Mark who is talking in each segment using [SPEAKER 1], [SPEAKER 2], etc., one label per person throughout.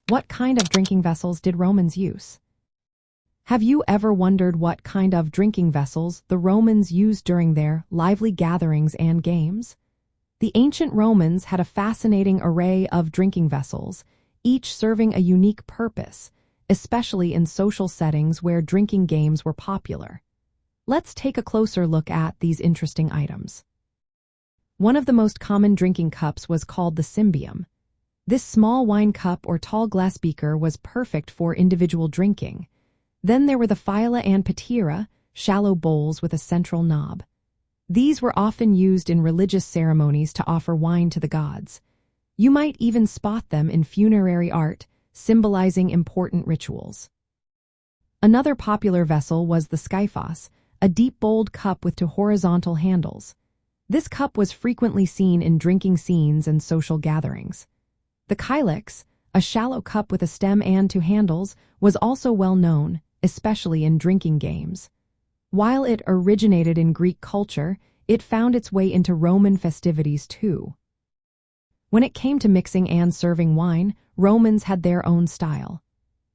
[SPEAKER 1] What kind of drinking vessels did Romans use? Have you ever wondered what kind of drinking vessels the Romans used during their lively gatherings and games? The ancient Romans had a fascinating array of drinking vessels, each serving a unique purpose, especially in social settings where drinking games were popular. Let's take a closer look at these interesting items. One of the most common drinking cups was called the cimbium. This small wine cup or tall glass beaker was perfect for individual drinking. Then there were the phyla and patera, shallow bowls with a central knob. These were often used in religious ceremonies to offer wine to the gods. You might even spot them in funerary art, symbolizing important rituals. Another popular vessel was the skyphos, a deep-bowled cup with two horizontal handles. This cup was frequently seen in drinking scenes and social gatherings. The kylix, a shallow cup with a stem and two handles, was also well known, especially in drinking games. While it originated in Greek culture, it found its way into Roman festivities too. When it came to mixing and serving wine, Romans had their own style.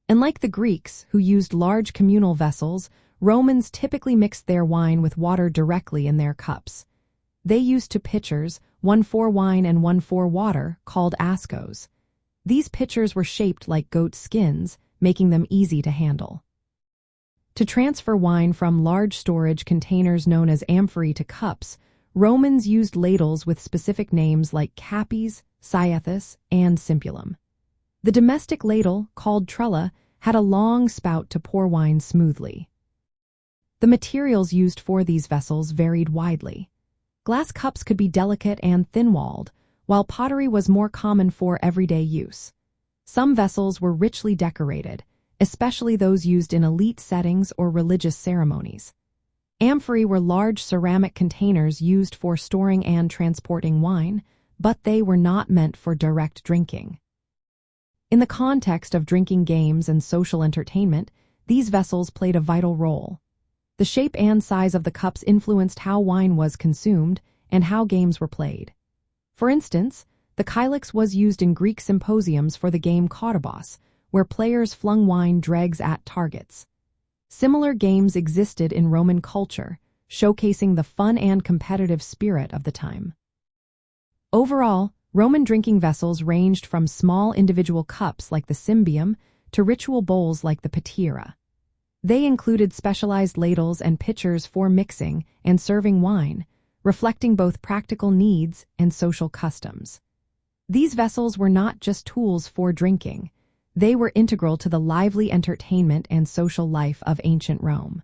[SPEAKER 1] Unlike the Greeks, who used large communal vessels, Romans typically mixed their wine with water directly in their cups. They used two pitchers, one for wine and one for water, called ascos. These pitchers were shaped like goat skins, making them easy to handle. To transfer wine from large storage containers known as amphorae to cups, Romans used ladles with specific names like capes, cyethus, and cimbium. The domestic ladle, called trella, had a long spout to pour wine smoothly. The materials used for these vessels varied widely. Glass cups could be delicate and thin-walled, while pottery was more common for everyday use. Some vessels were richly decorated, especially those used in elite settings or religious ceremonies. Amphorae were large ceramic containers used for storing and transporting wine, but they were not meant for direct drinking. In the context of drinking games and social entertainment, these vessels played a vital role. The shape and size of the cups influenced how wine was consumed and how games were played. For instance, the kylix was used in Greek symposiums for the game Kottabos, where players flung wine dregs at targets. Similar games existed in Roman culture, showcasing the fun and competitive spirit of the time. Overall, Roman drinking vessels ranged from small individual cups like the cimbium to ritual bowls like the patera. They included specialized ladles and pitchers for mixing and serving wine, reflecting both practical needs and social customs. These vessels were not just tools for drinking. They were integral to the lively entertainment and social life of ancient Rome.